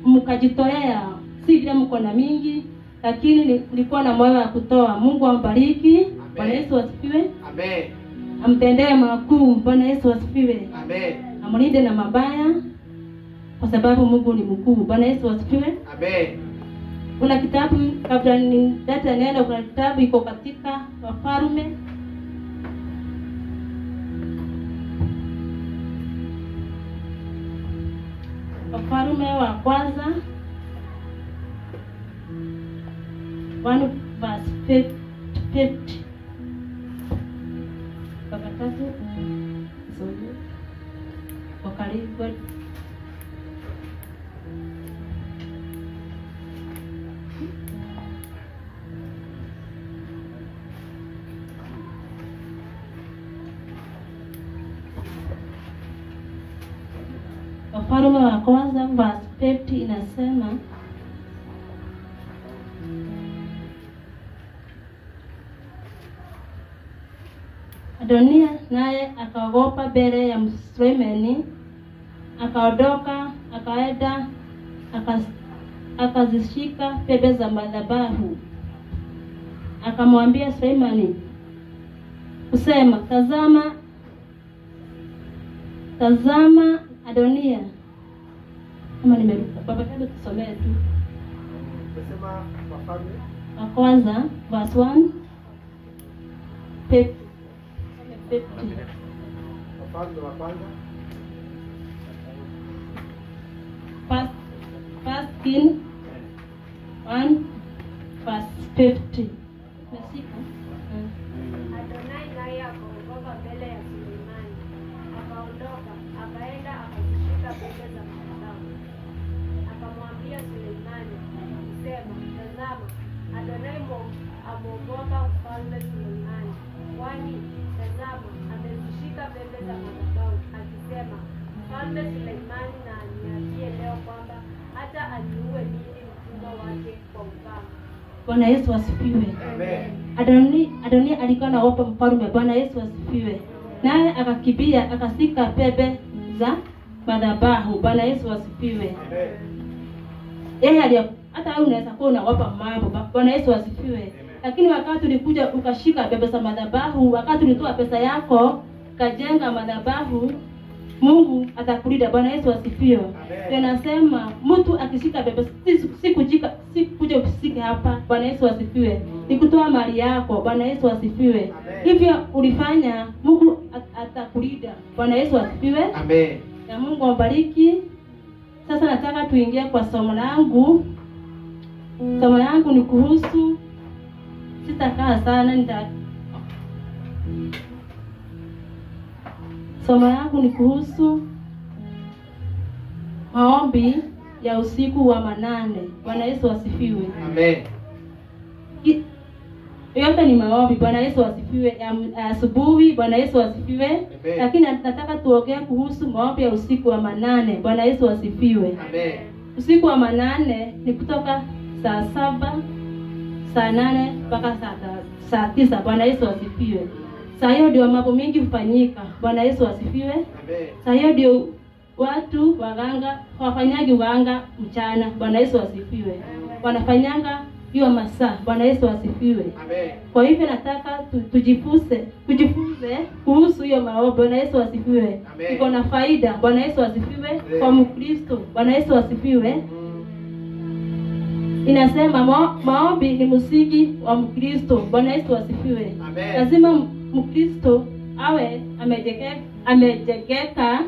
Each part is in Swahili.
mkajitolea, si vile mko na mingi, lakini nilikuwa na moyo wa kutoa. Mungu ambariki. Bwana Yesu asifiwe. Amen. Amtendee makuu. Bwana Yesu asifiwe. Amen. Amlinde na mabaya, kwa sababu Mungu ni mkuu. Bwana Yesu asifiwe. Amen. Kuna kitabu, kabla ni data neno, kuna kitabu iko katika Wafalme. Wafalme wa kwanza 1:50. Pakatatu zote wakaribu Wafalme wa kwanza 1:50 inasema, Adonia naye akaogopa mbele ya Sulemani, akaondoka akaenda akazishika pembe za madhabahu. Akamwambia Sulemani kusema, tazama Adonia. Kama nimeruka baba, hebu tusomee tu. Tunasema Wafalme wa kwanza verse 1 50. Wafalme wa kwanza First King 1:50. Nasika. Adonai naye akaogopa mbele ya Sulemani, akaondoka akaenda akazishika pembe za madhabahu. Akamwambia Sulemani kusema, tazama Adonai amwogopa mfalme Sulemani, kwani tazama amezishika pembe za madhabahu, akisema, mfalme Sulemani na aniambie leo kwamba hata aniue mimi mtumwa wake kwa upanga. Bwana Yesu asifiwe. Amen. Adonia alikuwa anaogopa mfalme. Bwana Yesu asifiwe. Naye akakimbia akasika pembe za madhabahu. Bwana Yesu asifiwe. Amen. Yeye hata wewe unaweza kuwa unaogopa mambo. Bwana Yesu asifiwe. Lakini wakati ulikuja ukashika pembe za madhabahu, wakati ulitoa pesa yako kajenga madhabahu, Mungu atakulinda. Bwana Yesu asifiwe. Tunasema mtu akishika pembe, si kuja usike hapa. Bwana Yesu asifiwe. Ni kutoa mali yako. Bwana Yesu asifiwe. Hivyo ulifanya, Mungu atakulinda. Bwana Yesu asifiwe. Amen. Na Mungu ambariki. Sasa nataka tuingie kwa somo langu. Somo langu ni kuhusu, sitakaa sana, somo langu ni kuhusu maombi ya usiku wa manane. Bwana Yesu asifiwe. Amen. Yote ni maombi. Bwana Yesu asifiwe. Asubuhi. Bwana Yesu asifiwe. Amen. Lakini nataka tuongee kuhusu maombi ya usiku wa manane. Bwana Yesu asifiwe. Amen. Usiku wa manane ni kutoka saa 7, saa 8 mpaka saa 9. Bwana Yesu asifiwe. Saa hiyo ndio mambo mengi hufanyika. Bwana Yesu asifiwe. Amen. Saa hiyo ndio watu waganga wafanyagi wanga mchana. Bwana Yesu asifiwe. Wanafanyanga hiyo masaa. Bwana Yesu asifiwe. Amen. Kwa hivyo nataka tujifunze kuhusu hiyo maombi. Bwana Yesu asifiwe. Amen. Iko na faida. Bwana Yesu asifiwe kwa Mkristo. Bwana Yesu asifiwe. Inasema maombi ni msingi wa Mkristo. Bwana Yesu asifiwe. Amen. Lazima Mkristo awe amejengeka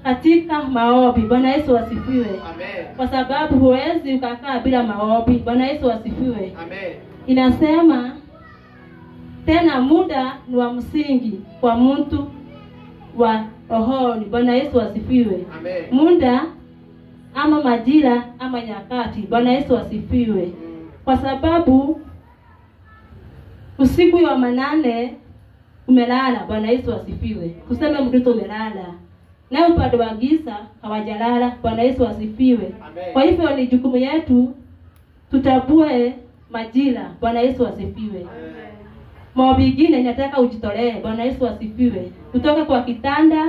katika maombi. Bwana Yesu asifiwe. Amen. Kwa sababu huwezi ukakaa bila maombi. Bwana Yesu asifiwe. Amen. Inasema tena muda ni wa msingi kwa mtu wa rohoni. Bwana Yesu asifiwe. Amen. Muda ama majira ama nyakati. Bwana Yesu asifiwe. Kwa sababu usiku wa manane umelala. Bwana Yesu asifiwe. Kusema mtoto umelala, na upande wa giza hawajalala. Bwana Yesu asifiwe. Amen. Kwa hivyo ni jukumu yetu tutambue majira. Bwana Yesu asifiwe. Maombi mengine nataka ujitolee. Bwana Yesu asifiwe. Kutoka kwa kitanda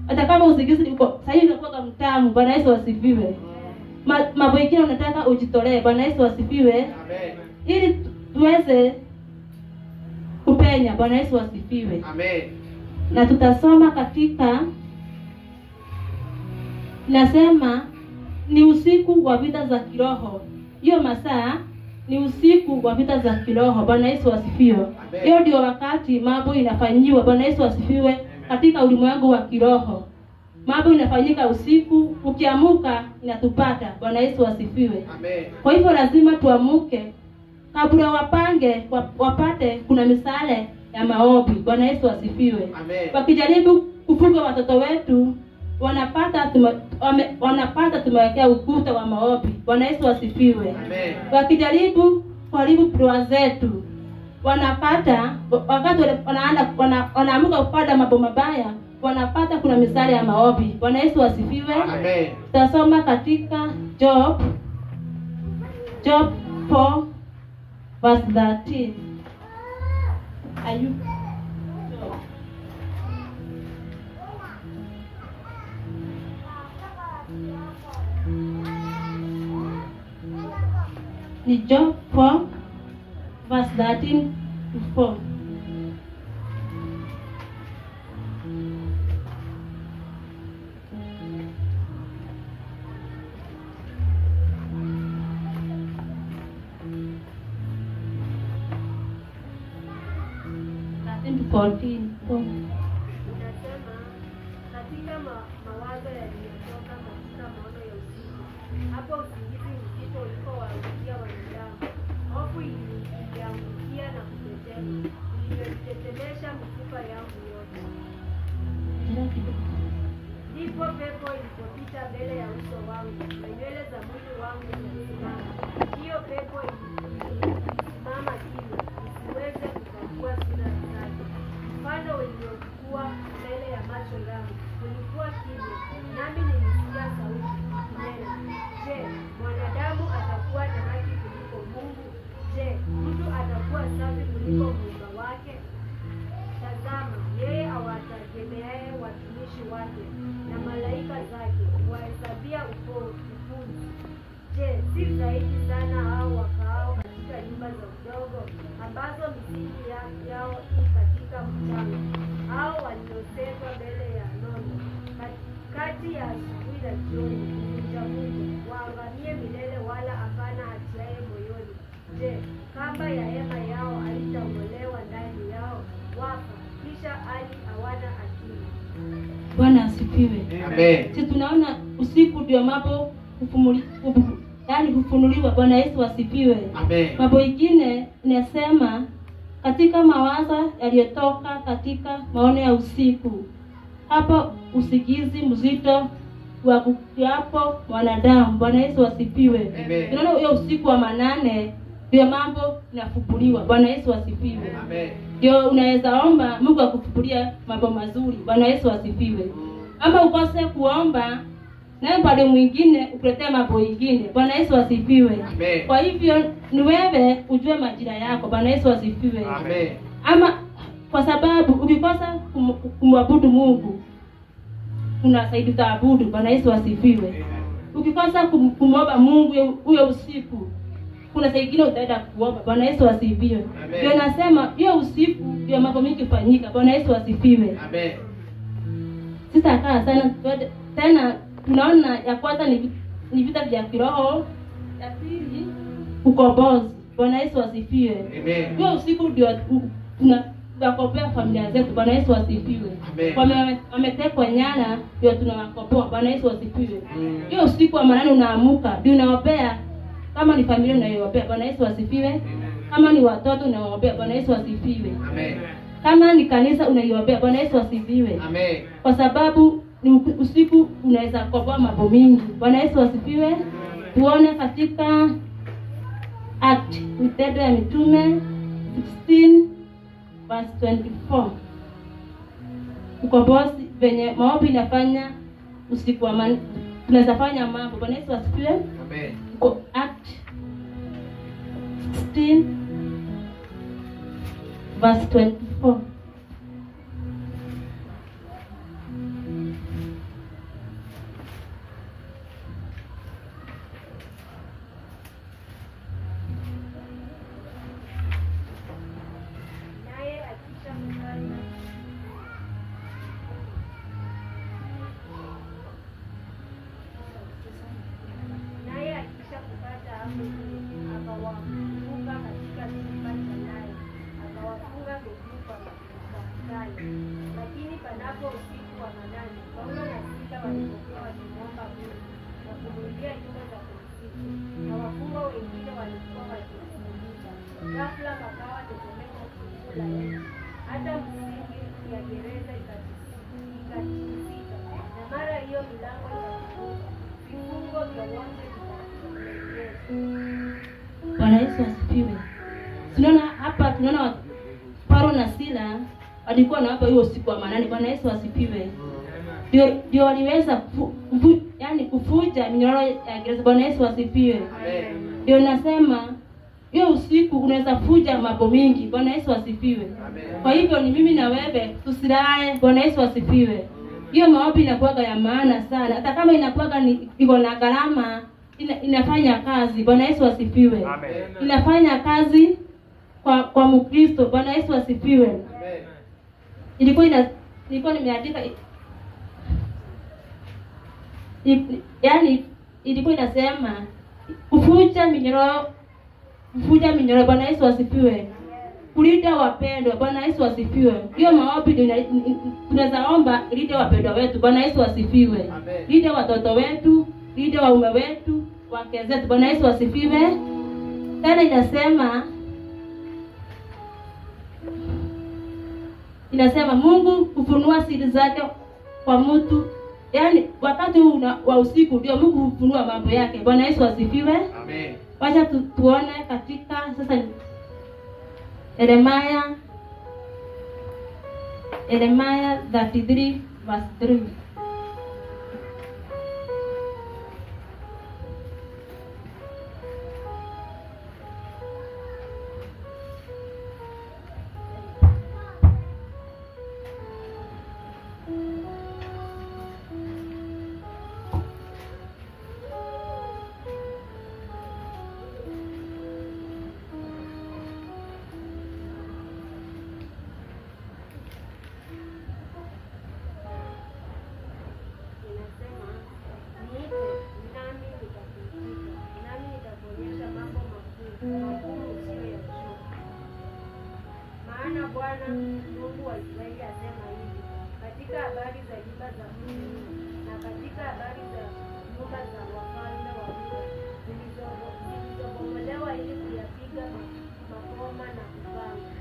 hata kama usingizi uko sasa hivi unakuwa mtamu. Bwana Yesu asifiwe. Mambo mengine unataka ujitolee. Bwana Yesu asifiwe. Amen. Ili tuweze kupenya. Bwana Yesu asifiwe. Amen. Na tutasoma katika, nasema ni usiku wa vita za kiroho. Hiyo masaa ni usiku wa vita za kiroho. Bwana Yesu asifiwe. Hiyo ndio wakati mambo inafanyiwa. Bwana Yesu asifiwe. Katika ulimwengu wa kiroho mambo inafanyika usiku, ukiamuka inatupata. Bwana Yesu asifiwe. Amen. Kwa hivyo lazima tuamuke kabla wapange wapate kuna misale ya maombi. Bwana Yesu asifiwe. Amen. Wakijaribu kufunga watoto wetu wanapata tumewekea ukuta wa maombi. Bwana Yesu asifiwe. Amen. Wakijaribu kuharibu ndoa zetu wanapata, wakati wanaamuka kupata mambo mabaya, wanapata kuna misale ya maombi. Bwana Yesu asifiwe. Amen. Tutasoma katika Job 4 verse 13. Ayubu. Ni Job 4 verse 13 to 4. Inasema katika mawazo yaliyotoka katika maono ya usiku, hapo usingizi mzito ulipowaangukia wanadamu, hofu iliangukia na kutetemesha mifupa yangu yote. Ndipo pepo ilipopita mbele ya uso wangu na nywele za mwili wangu zilisimama. Hiyo pepo ilisimama kimya, isiweze kutambua sura zake. Mfano uliokuwa mbele ya macho yangu ulikuwa kimya, nami nilisikia sauti ikinena, je, mwanadamu atakuwa na haki kuliko Mungu? Je, mtu atakuwa safi kuliko Muumba wake? Tazama, yeye awategemeaye watumishi wake na malaika zake huwahesabia ufunzi. Je, si zaidi sana hao wakaao katika nyumba za udongo, ambazo misingi yao i katika mchanga, hao waliosetwa mbele ya nondo kati ya asubuhi na jioni, kuvunjavunja, waangamie milele, wala hapana atiaye moyoni. Je, kamba ya hema yao haitang'olewa ndani yao? Wafa kisha hali hawana akili. Bwana asifiwe. Amen. Sisi tunaona usiku ndio mambo hufunuliwa. Bwana Yesu asifiwe. Amen. Mambo mengine nasema katika mawazo yaliyotoka katika maono ya usiku, hapa usigizi mzito wa kukiapo mwanadamu. Bwana Yesu asifiwe. Amen. Tunaona hiyo usiku wa manane ndio mambo inafufuliwa. Bwana Yesu asifiwe. Amen. Ndio unaweza omba Mungu akufufulia mambo mazuri. Bwana Yesu asifiwe. Ama ukose kuomba naye pale mwingine ukuletea mambo mengine. Bwana Yesu asifiwe. Amen. Kwa hivyo ni wewe ujue majira yako. Bwana Yesu asifiwe. Amen. Ama kwa sababu ukikosa kumwabudu Mungu unasaidi utaabudu. Bwana Yesu asifiwe. Ukikosa kumwomba Mungu huyo usiku kuna saa nyingine utaenda kuomba. Bwana Yesu asifiwe. Ndio nasema hiyo usiku ndio mambo mengi kufanyika. Bwana Yesu asifiwe. Amen. Sitakaa sana tena. Tunaona ya kwanza ni vita vya kiroho, ya pili ukombozi. Bwana Yesu asifiwe. Amen. Hiyo usiku ndio tunakomboa familia zetu. Bwana Yesu asifiwe. Amen. Wametekwa nyara ndio tunawakomboa. Bwana Yesu asifiwe. Hiyo usiku wa manane unaamuka ndio unaombea. Kama ni familia unaiombea. Bwana Yesu asifiwe. Kama ni watoto unaoombea. Bwana Yesu asifiwe. Amen. Kama ni kanisa unaiombea. Bwana Yesu asifiwe. Amen. Kwa sababu ni usiku unaweza kukomboa mambo mingi. Bwana Yesu asifiwe. Tuone katika Matendo ya Mitume 16 verse 24. Ukombozi venye maombi inafanya usiku wa manane. Tunaweza fanya mambo. Bwana Yesu asifiwe. Amen. Act 16 verse 24. lango lile, akawafunga katika chumba cha ndani, akawafunga miguu kwa makutano. Lakini panapo usiku wa manane, Paulo na Sila walipokuwa wakimwomba Mungu na kumwimbia nyimbo za kumsifu, na wafungwa wengine walikuwa wakimsikiliza, ghafula pakawa tetemeko kubwa la nchi, hata msingi ya gereza ikatikisika, na mara hiyo milango ikafunguka, vifungo vya wote vikalegezwa. Bwana Yesu asifiwe. Tunaona hapa, tunaona Paulo na Sila walikuwa na hapa hiyo usiku wa manane. Bwana Yesu asifiwe. Ndio waliweza kufuja minyororo ya gereza. Bwana Yesu asifiwe. Ndio nasema hiyo usiku unaweza fuja mambo mingi. Bwana Yesu asifiwe. Kwa hivyo ni mimi na wewe tusilale. Bwana Yesu asifiwe. Hiyo maombi inakuwa ya maana sana. Hata kama inakuwa iko na gharama, inafanya kazi. Bwana Yesu asifiwe. Inafanya kazi kwa Mkristo. Bwana Yesu asifiwe. Ilikuwa nimeandika ilikuwa inasema kufuja minyororo. Bwana Yesu asifiwe. Kulinda wapendwa. Bwana Yesu asifiwe. Hiyo maombi tunaweza omba ilinde wapendwa wetu. Bwana Yesu asifiwe. Linda watoto wetu, linda waume wetu, wake zetu. Bwana Yesu asifiwe. Tena inasema Mungu kufunua siri zake kwa mtu. Yaani wakati wa usiku ndio Mungu hufunua mambo yake. Bwana Yesu asifiwe. Amen. Wacha tuone katika sasa Yeremia 33 verse 3. Maana Bwana Mungu wa Israeli asema hivi, katika habari za nyumba za Mungu na katika habari za nyumba za wafalme wa Yuda zilizobomolewa ili kuyapiga makoma na kupanga,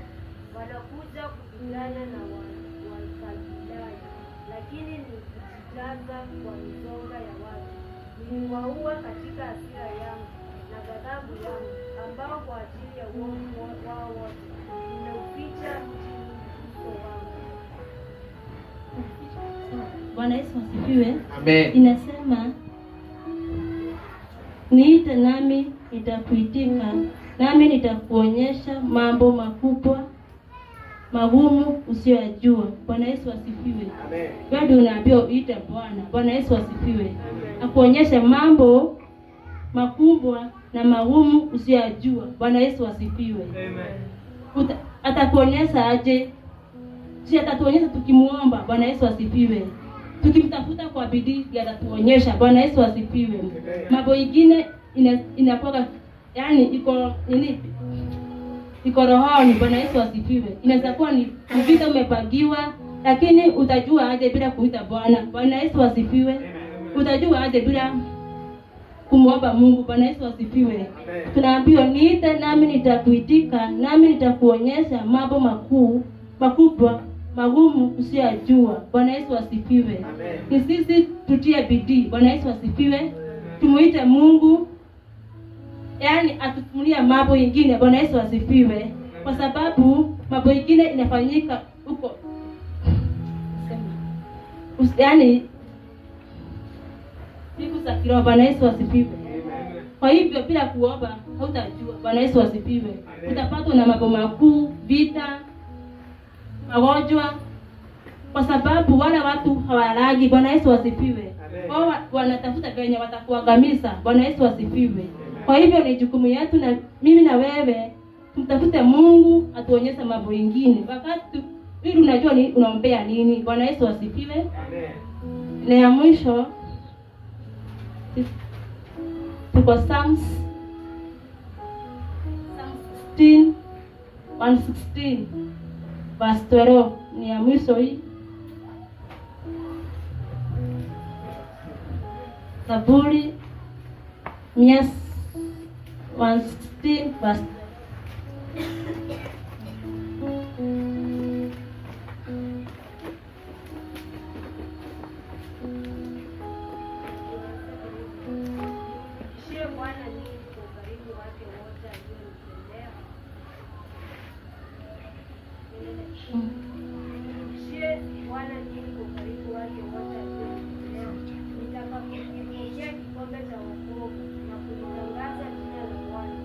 wanakuja kupigana na Wakaldayo, lakini ni kujijaza kwa mizonga ya watu. Niliwaua katika hasira yangu na ghadhabu yangu, ambao kwa ajili ya uovu wao wote nimeuficha mji uso wangu. Bwana Yesu asifiwe. Amen. Inasema niite nami nitakuitika, nami nitakuonyesha mambo makubwa magumu usiyojua. Bwana Yesu asifiwe. Amen. Bado unaambiwa uite Bwana. Bwana Yesu asifiwe. Akuonyesha mambo makubwa na magumu usiyojua. Bwana Yesu asifiwe. Amen. Atakuonyesha aje? Si atatuonyesha tukimuomba. Bwana Yesu asifiwe. Tukimtafuta kwa bidii atatuonyesha. Bwana Yesu asifiwe. Mambo mengine inakuwa iko rohoni. Bwana Yesu asifiwe. Inaweza kuwa ni vita umepagiwa, lakini utajua aje bila kuita Bwana. Bwana Yesu asifiwe. Utajua aje bila kumuomba Mungu. Bwana Yesu asifiwe. Tunaambiwa niite nami nitakuitika, nami nitakuonyesha mambo makubwa magumu usiyojua. Bwana Yesu asifiwe. Ni sisi tutie bidii. Bwana Yesu asifiwe. Tumuite Mungu, atufunulie mambo mengine. Bwana Yesu asifiwe. Kwa sababu mambo mengine inafanyika huko. Siku za kiroho. Bwana Yesu asifiwe. Kwa hivyo bila kuomba hautajua. Bwana Yesu asifiwe. Utapatwa na mambo makuu, vita, magonjwa, kwa sababu wale watu hawalagi. Bwana Yesu asifiwe. Wao wanatafuta venye watakuangamiza. Bwana Yesu asifiwe. Kwa hivyo ni jukumu yetu na mimi na wewe tumtafute Mungu atuonyeshe mambo mengine. Wakati ili unajua unaombea nini. Bwana Yesu asifiwe. Amen. Na ya mwisho tuko Psalms 116 verse 12 ni ya mwisho hii. Zaburi 116 verse Mrudishie Bwana nini kwa ukarimu wake wote alionitendea? Mrudishie Bwana nini kwa ukarimu wake wote alionitendea? Nitakapokipokea kikombe cha wokovu na kulitangaza jina la Bwana,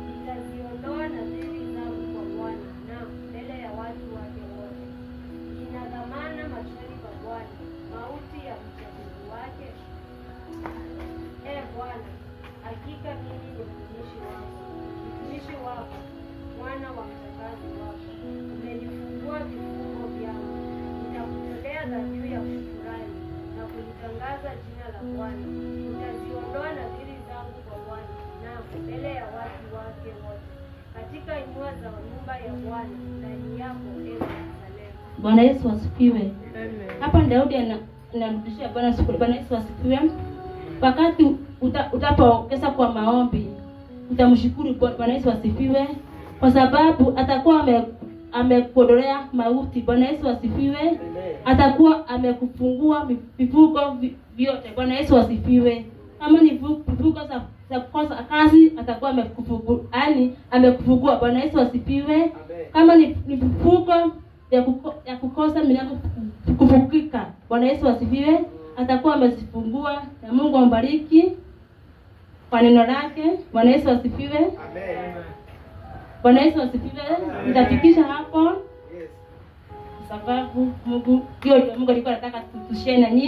nitaziondoa nadhiri zangu kwa Bwana na mbele ya watu wake wote. Ina dhamana machoni pa Bwana mauti ya mchaguzi wake. Bwana, hakika mimi ni mtumishi wako, mwana wa mtakazi wako. Umenifungua vifungo vyangu. Nitakutolea dhabihu ya shukrani na kulitangaza jina la Bwana. Nitaziondoa nadhiri zangu kwa Bwana na mbele ya watu wake wote, katika nyua za nyumba ya Bwana ndani yako, Yerusalemu. Bwana Yesu asifiwe. Hapa Daudi anamrudishia Bwana shukrani. Bwana Yesu asifiwe. Wakati utapokesa kwa maombi, utamshukuru Bwana Yesu asifiwe, kwa sababu atakuwa amekuondolea mauti. Bwana Yesu asifiwe. Atakuwa amekufungua vifungo vyote. Bwana Yesu asifiwe. Kama ni vifungo za kukosa kazi, atakuwa amekufungua, yani amekufungua. Bwana Yesu asifiwe. Kama ni vifungo ya kukosa milango kufungika, Bwana Yesu asifiwe, atakuwa amezifungua. Na Mungu ambariki kwa neno lake. Bwana Yesu asifiwe. Amen. Bwana Yesu asifiwe. Nitafikisha hapo. Yes. Sababu Mungu alikuwa anataka tushare na nyinyi.